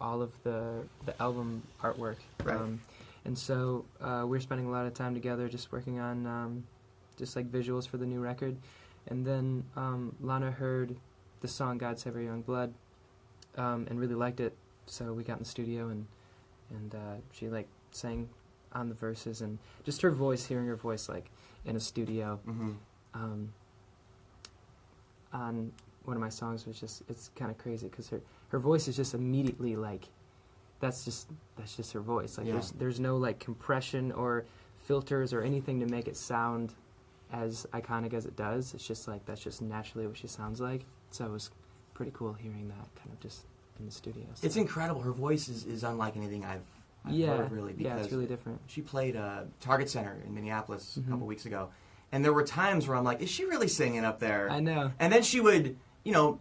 all of the album artwork. Right. And so we're spending a lot of time together just working on just like visuals for the new record. And then Lana heard the song God Save Our Young Blood and really liked it. So we got in the studio and she like sang on the verses, and just her voice, hearing her voice like in a studio on one of my songs was just, it's kind of crazy because her voice is just immediately like, that's just her voice. Like there's no like compression or filters or anything to make it sound as iconic as it does. It's just like, that's just naturally what she sounds like. So it was pretty cool hearing that kind of just in the studio. So. It's incredible. Her voice is unlike anything I've heard, really. Because it's really different. She played Target Center in Minneapolis a couple weeks ago. And there were times where I'm like, is she really singing up there? I know. And then she would,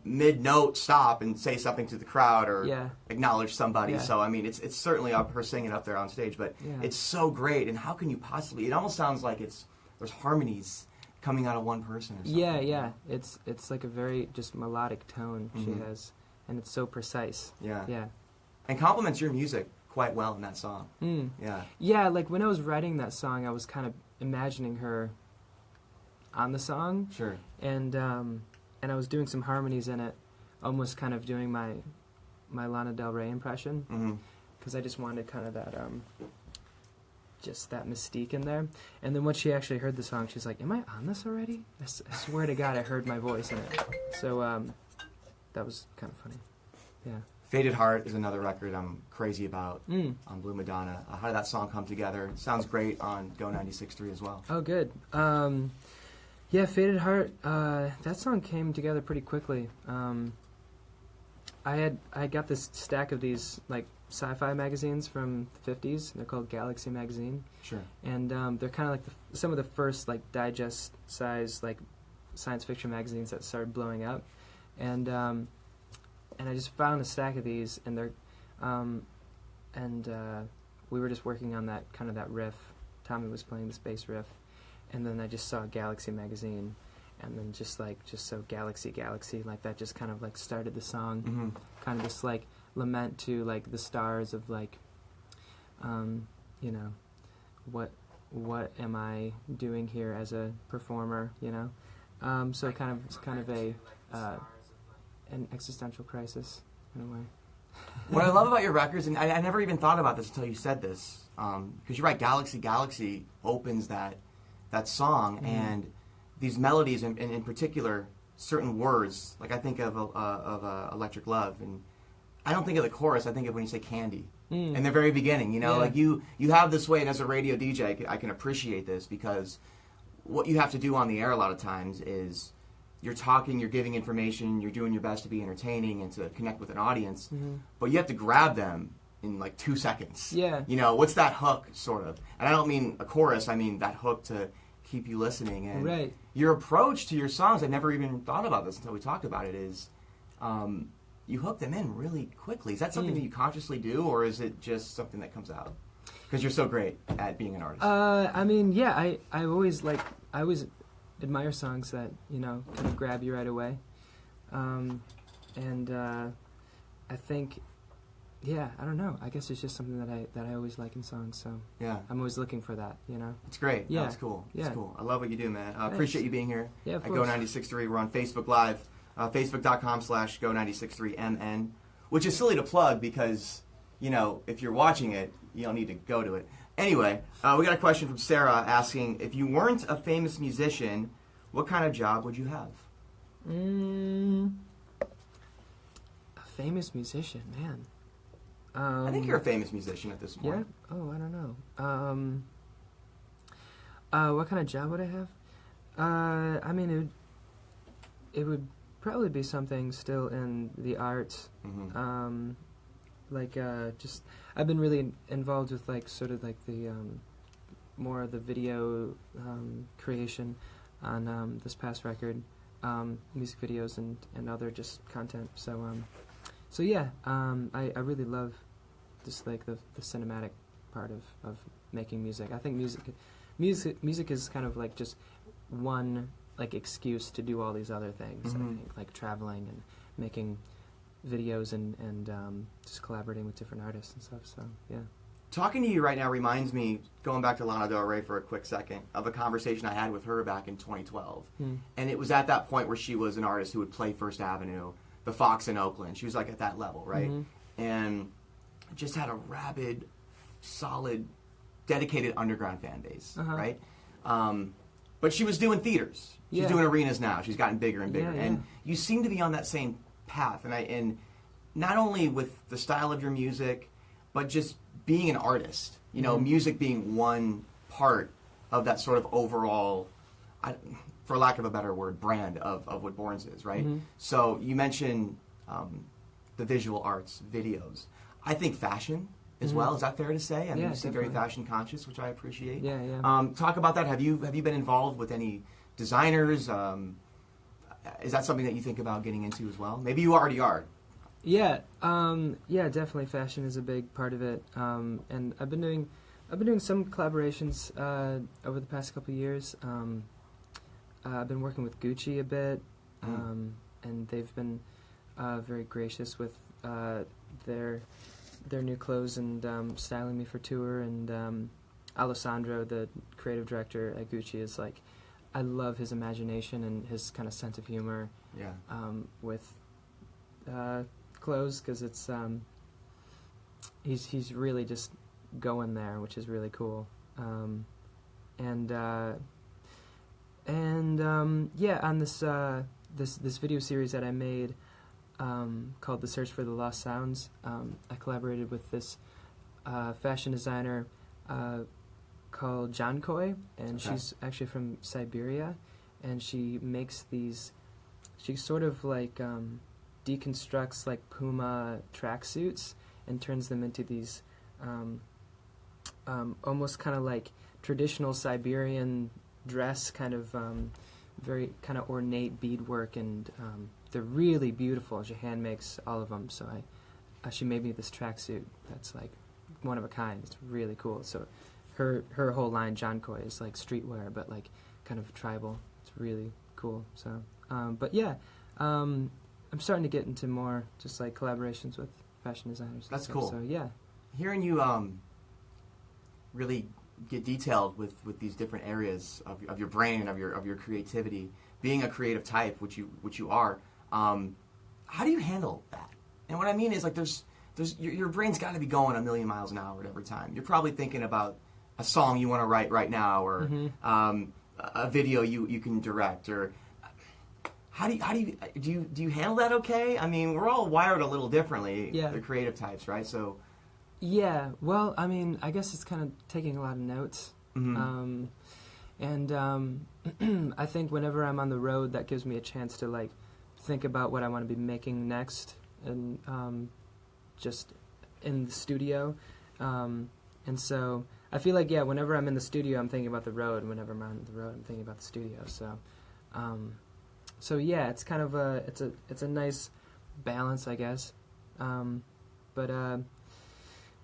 mid-note stop and say something to the crowd or acknowledge somebody. So, I mean, it's certainly her singing up there on stage, but it's so great. And how can you possibly... It almost sounds like there's harmonies coming out of one person or something. Yeah. It's like a very just melodic tone she has, and it's so precise. Yeah. And complements your music quite well in that song. Yeah, like when I was writing that song, I was kind of imagining her on the song. Sure. And I was doing some harmonies in it, almost kind of doing my Lana Del Rey impression, because I just wanted kind of that just that mystique in there. And then when she actually heard the song, she's like, "Am I on this already?" I swear to God, I heard my voice in it. So that was kind of funny. Yeah. Faded Heart is another record I'm crazy about on Blue Madonna. How did that song come together? It sounds great on Go963 as well. Oh, good. Yeah, Faded Heart, that song came together pretty quickly. I got this stack of these like sci-fi magazines from the 50s. They're called Galaxy Magazine. Sure. And they're kind of like some of the first like digest size like science fiction magazines that started blowing up. And I just found a stack of these, and they're we were just working on that kind of that riff. Tommy was playing the space riff. And then I just saw Galaxy Magazine, and then just so Galaxy, like that just kind of like started the song, kind of this like lament to like the stars of like, what am I doing here as a performer, so it's kind of a an existential crisis in a way. What I love about your records, and I never even thought about this until you said this, because you're right, Galaxy opens that song, and these melodies, and in particular, certain words, like I think of Electric Love, and I don't think of the chorus, I think of when you say candy. In the very beginning, like you have this way, and as a radio DJ, I can appreciate this, because what you have to do on the air a lot of times is you're talking, you're giving information, you're doing your best to be entertaining and to connect with an audience, but you have to grab them in like 2 seconds. Yeah. What's that hook, sort of? And I don't mean a chorus, I mean that hook to keep you listening. And your approach to your songs, I never even thought about this until we talked about it, is you hook them in really quickly. Is that something that you consciously do, or is it just something that comes out? Because you're so great at being an artist. I mean, yeah, I always admire songs that, kind of grab you right away. I think, yeah, I don't know. I guess it's just something that I always like in songs. So yeah, I'm always looking for that. It's great. Yeah, it's cool. Yeah. It's cool. I love what you do, man. I appreciate you being here. Yeah, of at course. Go963. We're on Facebook Live, Facebook.com/Go963MN, which is silly to plug because if you're watching it, you don't need to go to it. Anyway, we got a question from Sarah asking, if you weren't a famous musician, what kind of job would you have? A famous musician, man. I think you're a famous musician at this point. Yeah? Oh, I don't know. What kind of job would I have? I mean, it would probably be something still in the arts. Just I've been really involved with sort of the more of the video creation on this past record, music videos and other just content. So yeah, I really love just the cinematic part of making music. I think music is kind of just one excuse to do all these other things. I think traveling and making videos and just collaborating with different artists and stuff. So yeah. Talking to you right now reminds me, going back to Lana Del Rey for a quick second, of a conversation I had with her back in 2012. And it was at that point where she was an artist who would play First Avenue, the Fox in Oakland. She was like at that level, right? And just had a rabid, solid, dedicated underground fan base, right? But she was doing theaters. She's doing arenas now. She's gotten bigger and bigger. And you seem to be on that same path. And not only with the style of your music, but just being an artist, you know, music being one part of that sort of overall, for lack of a better word, brand of what BØRNS is, right? So you mentioned the visual arts, videos. I think fashion as well. Is that fair to say? I mean, you seem very fashion conscious, which I appreciate. Talk about that. Have you been involved with any designers? Is that something that you think about getting into as well? Maybe you already are. Yeah, definitely. Fashion is a big part of it, and I've been doing some collaborations over the past couple of years. I've been working with Gucci a bit, and they've been very gracious with their new clothes and styling me for tour. And Alessandro, the creative director at Gucci, is like, I love his imagination and his kind of sense of humor. With clothes, because it's he's really just going there, which is really cool. On this video series that I made called The Search for the Lost Sounds, I collaborated with this fashion designer called Jankoi, and she's actually from Siberia, and she makes these, she sort of like deconstructs like Puma tracksuits and turns them into these almost kind of like traditional Siberian dress, kind of very kind of ornate beadwork, and they're really beautiful. She hand makes all of them, so she made me this tracksuit that's like one of a kind. It's really cool. So her whole line, Jankoi, is like streetwear, but like kind of tribal. It's really cool. So, but yeah. I'm starting to get into more just like collaborations with fashion designers. That's cool. So yeah, hearing you really get detailed with these different areas of your brain and of your creativity, being a creative type, which you are. How do you handle that? And what I mean is, like, there's your brain's got to be going a million miles an hour at every time. You're probably thinking about a song you want to write right now, or a video you can direct, or How do you handle that okay? I mean, we're all wired a little differently, the creative types, right? So, yeah. Well, I mean, I guess it's kind of taking a lot of notes, I think whenever I'm on the road, that gives me a chance to like think about what I want to be making next, and just in the studio, and so I feel like whenever I'm in the studio, I'm thinking about the road, and whenever I'm on the road, I'm thinking about the studio. So. So yeah, it's kind of it's a nice balance, I guess. But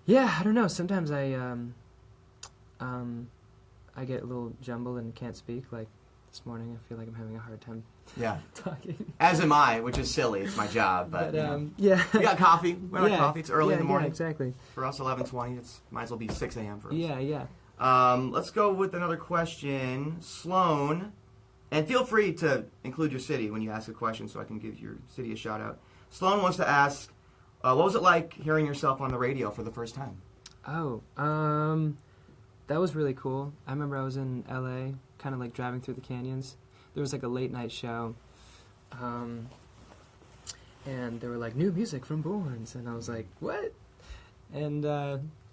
yeah, I don't know. Sometimes I get a little jumbled and can't speak. Like this morning, I feel like I'm having a hard time talking. As am I, which is silly. It's my job, but yeah. We got coffee. We got coffee. It's early in the morning. Yeah, exactly. For us, 11:20. It's might as well be 6 a.m. for us. Yeah. Let's go with another question, Sloan. And feel free to include your city when you ask a question, so I can give your city a shout out. Sloan wants to ask, what was it like hearing yourself on the radio for the first time? Oh, that was really cool. I remember I was in LA, kind of like driving through the canyons. There was like a late night show, and they were like, new music from BØRNS, and I was like, what? And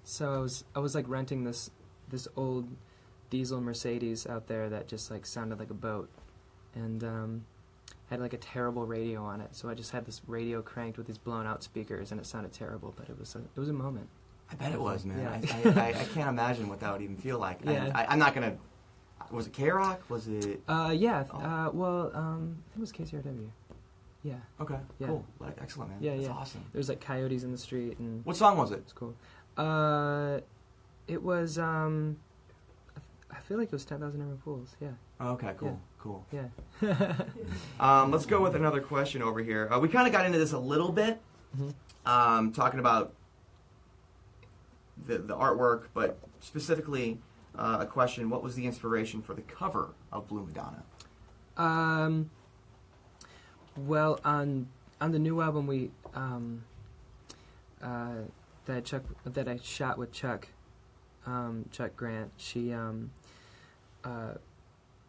so I was like renting this old diesel Mercedes out there that just like sounded like a boat, and had like a terrible radio on it. So I just had this radio cranked with these blown out speakers, and it sounded terrible, but it was a moment. I bet it was, man. Yeah. I can't imagine what that would even feel like. Yeah. I'm not gonna. Was it K-Rock? Was it? Yeah. Well, I think it was KCRW. Yeah. Okay. Yeah. Cool. Like, excellent, man. Yeah. That's yeah. awesome. There was like coyotes in the street, and what song was it? It's cool. It was I feel like it was 10,000 Emerald Pools. Yeah. Oh, okay. Cool. Yeah. Cool. Yeah. Let's go with another question over here. We kind of got into this a little bit, talking about the artwork, but specifically a question: what was the inspiration for the cover of Blue Madonna? Well, on the new album that I shot with Chuck Grant,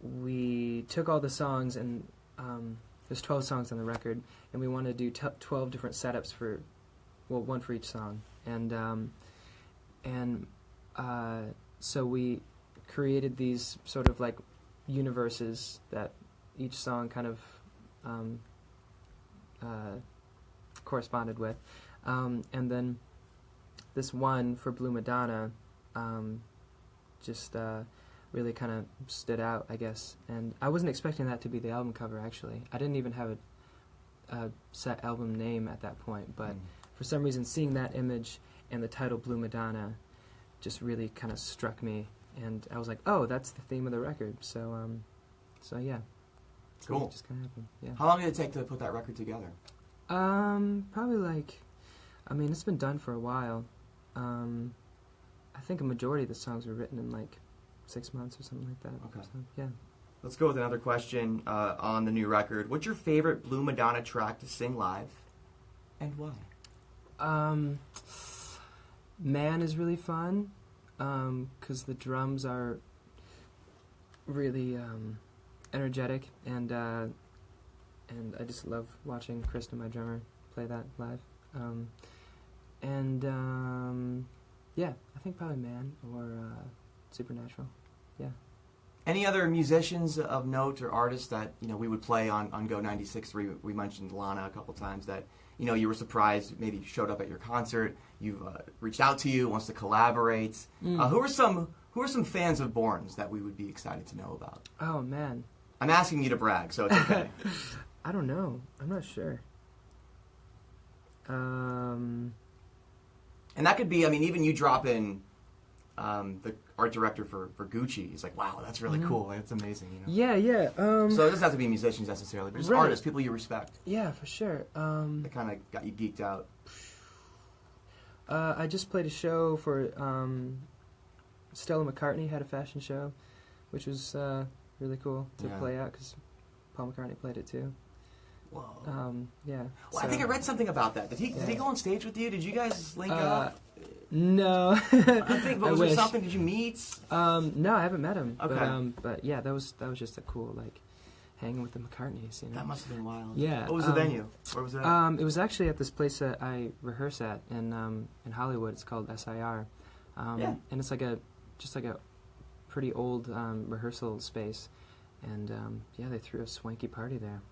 we took all the songs, and there's 12 songs on the record, and we wanted to do 12 different setups for, well, one for each song, and so we created these sort of like universes that each song kind of corresponded with, and then this one for Blue Madonna just really kind of stood out, I guess. And I wasn't expecting that to be the album cover, actually. I didn't even have a set album name at that point, but for some reason seeing that image and the title Blue Madonna just really kind of struck me, and I was like, oh, that's the theme of the record. So yeah. So cool. It just kind of happened. Yeah. How long did it take to put that record together? Probably like, I mean, it's been done for a while. I think a majority of the songs were written in like 6 months or something like that. Okay. So, yeah. Let's go with another question on the new record. What's your favorite Blue Madonna track to sing live, and why? Man is really fun, because the drums are really energetic, and I just love watching Krista, my drummer, play that live. Yeah, I think probably Man or Supernatural. Yeah. Any other musicians of note or artists that we would play on Go963? We mentioned Lana a couple times that you were surprised maybe showed up at your concert. You've reached out to you, wants to collaborate. Who are some fans of BØRNS that we would be excited to know about? Oh man, I'm asking you to brag, so it's okay. I don't know. I'm not sure. And that could be, I mean, even you drop in the art director for Gucci. He's like, wow, that's really cool. That's amazing. Yeah. So it doesn't have to be musicians necessarily, but just artists, people you respect. Yeah, for sure. That kind of got you geeked out. I just played a show for Stella McCartney had a fashion show, which was really cool to play out because Paul McCartney played it too. Whoa. Yeah. Well, I think I read something about that. Did he go on stage with you? Did you guys link up? No. I think, but was there something? Did you meet? No, I haven't met him. Okay. But yeah, that was just a cool hanging with the McCartneys. That must have been wild. Yeah. What was the venue? Where was it? It was actually at this place that I rehearse at in Hollywood. It's called SIR. And it's just like a pretty old rehearsal space, and they threw a swanky party there.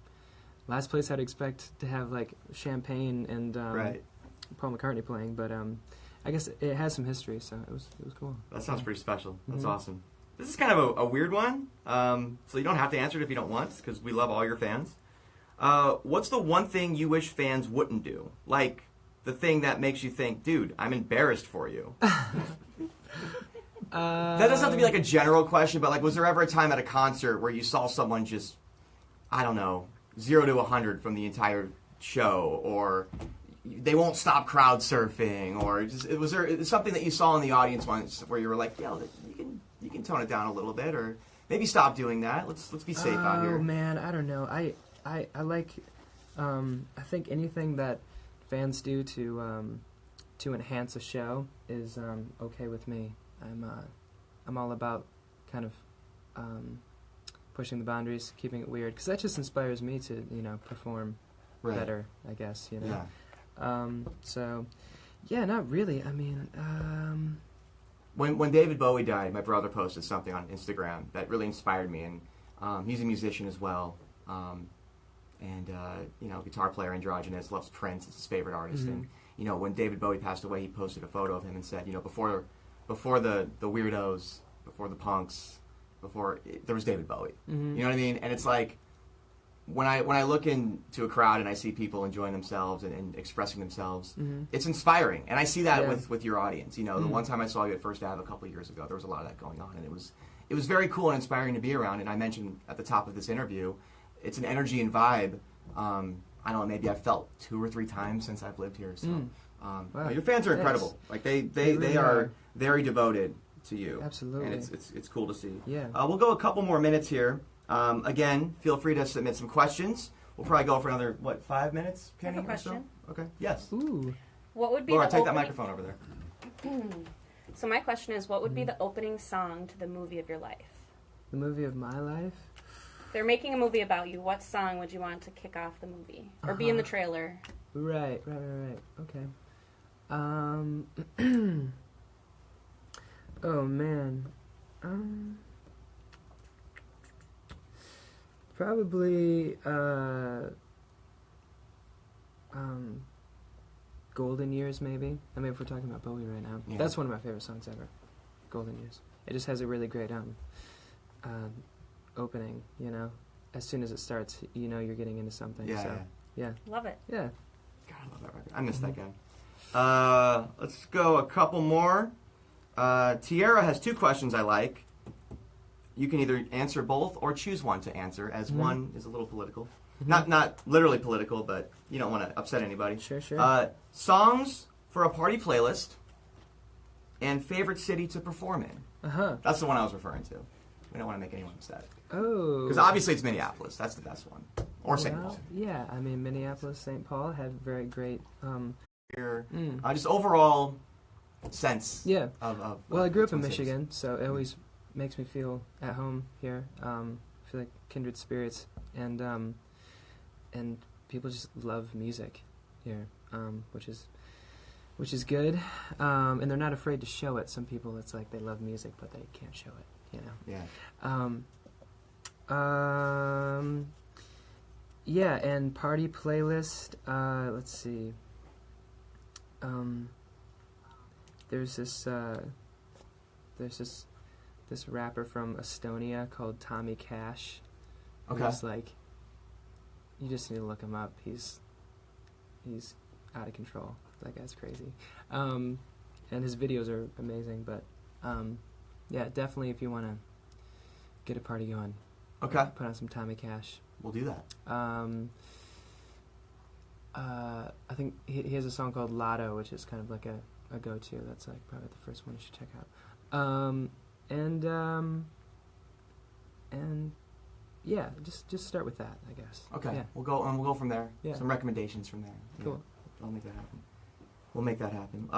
Last place I'd expect to have champagne and Paul McCartney playing, but I guess it has some history, so it was cool. That sounds pretty special. That's awesome. This is kind of a weird one, so you don't have to answer it if you don't want, because we love all your fans. What's the one thing you wish fans wouldn't do? Like the thing that makes you think, dude, I'm embarrassed for you. That doesn't have to be a general question, but was there ever a time at a concert where you saw someone just, I don't know, 0 to 100 from the entire show, or they won't stop crowd surfing, or was there something that you saw in the audience once where you were like, yo, you can tone it down a little bit, or maybe stop doing that. Let's be safe out here. Oh man, I don't know. I like I think anything that fans do to enhance a show is okay with me. I'm all about kind of pushing the boundaries, keeping it weird, because that just inspires me to perform better, I guess. Yeah. So yeah, not really. I mean, when David Bowie died, my brother posted something on Instagram that really inspired me, and he's a musician as well, and guitar player, androgynous, loves Prince, it's his favorite artist, and when David Bowie passed away, he posted a photo of him and said, before the weirdos, before the punks, there was David Bowie. You know what I mean? And it's like, when I look into a crowd and I see people enjoying themselves and expressing themselves, it's inspiring. And I see that with your audience. The one time I saw you at First Ave a couple of years ago, there was a lot of that going on, and it was very cool and inspiring to be around. And I mentioned at the top of this interview, it's an energy and vibe I don't know, maybe I've felt 2 or 3 times since I've lived here. So Wow. your fans are incredible. Like they really are very devoted to you. Absolutely. And it's cool to see. Yeah. We'll go a couple more minutes here. Again, feel free to submit some questions. We'll probably go for another 5 minutes, Kenny? I have a question. Or so? Okay. Yes. Ooh. What would be Laura, the take that opening... microphone over there. So my question is, what would be the opening song to the movie of your life? The movie of my life? They're making a movie about you. What song would you want to kick off the movie? Or be in the trailer? Right. Okay. Oh man. Probably Golden Years, maybe. I mean, if we're talking about Bowie right now, Yeah. that's one of my favorite songs ever. Golden Years. It just has a really great opening. You know, as soon as it starts, you know you're getting into something. Yeah, so, yeah. Love it. Yeah. God, I love that record. I miss that guy. Let's go a couple more. Tiara has 2 questions I like. You can either answer both or choose one to answer, as one is a little political. Not literally political, but you don't want to upset anybody. Sure. Songs for a party playlist and favorite city to perform in. That's the one I was referring to. We don't want to make anyone upset. Oh. Because obviously it's Minneapolis. That's the best one. Or St. Paul. Yeah, I mean, Minneapolis, St. Paul had very great... Just overall sense Yeah. of Well, I grew up in Twin Cities. Michigan, so it always makes me feel at home here. Feel like kindred spirits, and people just love music here, which is good. And they're not afraid to show it. Some people, it's like they love music, but they can't show it. You know. Yeah. Yeah, and party playlist. Let's see. There's this rapper from Estonia called Tommy Cash. Okay. He's like, you just need to look him up. He's out of control. That guy's crazy. And his videos are amazing. But yeah, definitely if you want to get a party going, Okay. put on some Tommy Cash. We'll do that. I think he has a song called Lotto, which is kind of like a go-to. That's like probably the first one you should check out. And yeah, just start with that, I guess. Okay. Yeah. We'll go from there. Yeah. Some recommendations from there. Cool. Yeah. I'll make that happen. We'll make that happen.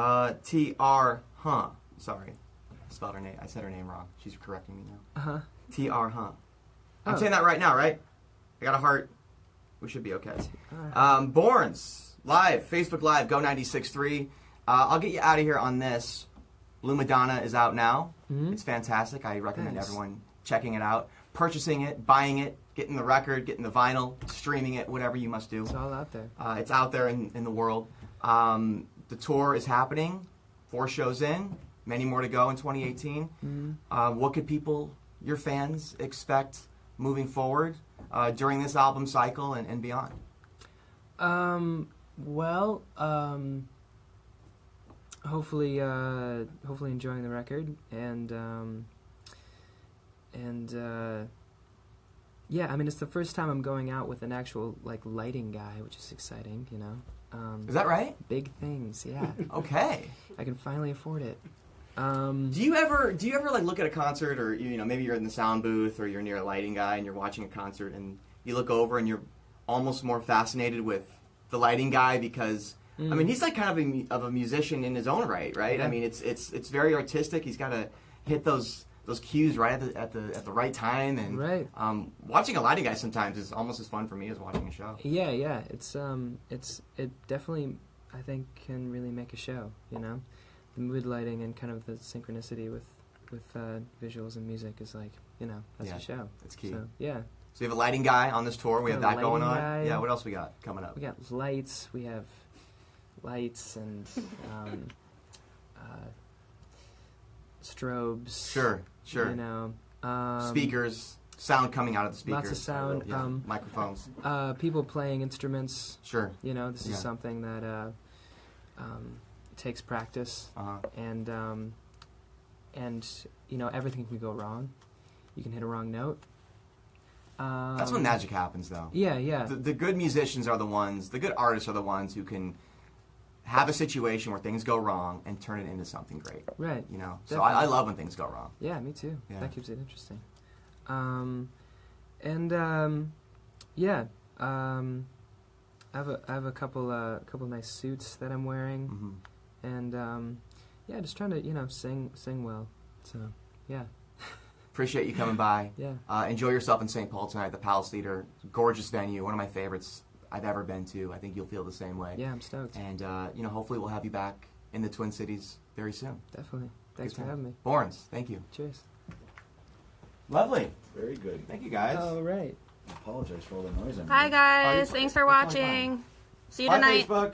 T.R. Huh. Sorry. I spelled her name. I said her name wrong. She's correcting me now. T.R. Huh. I'm saying that right now, right? I got a heart. We should be okay. BØRNS live, Facebook Live, Go963. I'll get you out of here on this. Blue Madonna is out now. It's fantastic. I recommend everyone checking it out, purchasing it, buying it, getting the record, getting the vinyl, streaming it, whatever you must do. It's all out there. It's out there in the world. The tour is happening. 4 shows in, many more to go in 2018. What could people, your fans, expect moving forward during this album cycle and beyond? Well, hopefully enjoying the record, and yeah, I mean, it's the first time I'm going out with an actual like lighting guy, which is exciting, you know. Is that right? Big things, yeah. Okay. I can finally afford it. Do you ever like look at a concert, or you know, maybe you're in the sound booth or you're near a lighting guy and you're watching a concert and you look over and you're almost more fascinated with the lighting guy because I mean, he's like kind of a musician in his own right? Yeah. I mean, it's very artistic. He's got to hit those cues right at the right time, and Right. Watching a lighting guy sometimes is almost as fun for me as watching a show. Yeah. It definitely, I think, can really make a show. You know, the mood lighting and kind of the synchronicity with visuals and music is like, you know, that's a show. It's key. So, yeah. So you have a lighting guy on this tour. We have that going on. Guy. Yeah. What else we got coming up? We got lights. We have lights and strobes. Sure. You know, Speakers, sound coming out of the speakers. Lots of sound. Yeah, microphones. People playing instruments. Sure. You know, this is something that takes practice, and you know, everything can go wrong. You can hit a wrong note. That's when magic happens, though. Yeah. The good musicians are the ones, the good artists are the ones who can have a situation where things go wrong and turn it into something great. Right. You know? So Definitely. I love when things go wrong. Yeah, me too. Yeah. That keeps it interesting. I have a couple nice suits that I'm wearing, and just trying to sing well. So yeah. Appreciate you coming by. Yeah. Enjoy yourself in St. Paul tonight at the Palace Theater. Gorgeous venue, one of my favorites I've ever been to. I think you'll feel the same way. Yeah, I'm stoked. And hopefully we'll have you back in the Twin Cities very soon. Definitely. Thanks Good for having me. BØRNS, thank you. Cheers. Lovely. Very good. Thank you, guys. All right. I apologize for all the noise. Hi, guys. Oh, Thanks for you're totally watching. fine. See you Bye, tonight. Facebook.